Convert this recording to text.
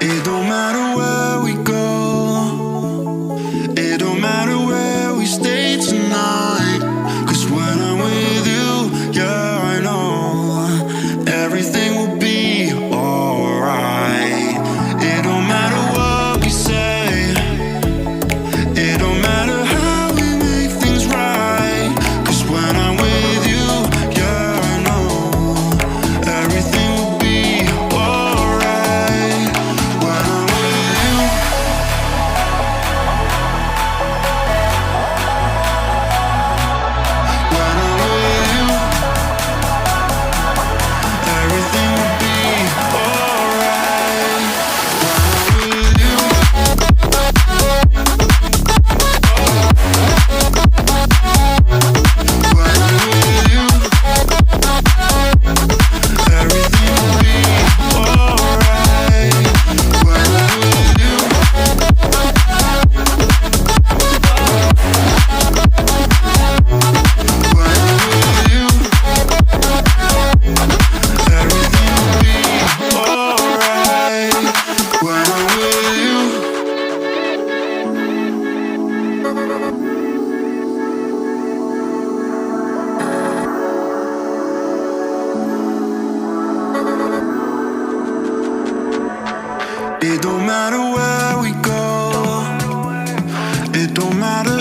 It don't matter where we go, it don't matter where we stay tonight. 'Cause when I'm with you, yeah, I know everything will be alright. It don't matter what we say, it don't matter how we make things right. 'Cause when I'm with you, yeah, I know everything will be alright. When I'm with you, when I'm with you, everything will be alright. When I'm with you, when I'm with you, everything will be alright. When I'm with you, when I'm with you, everything will be alright. When I'm with you. It don't matter where we go, it don't matter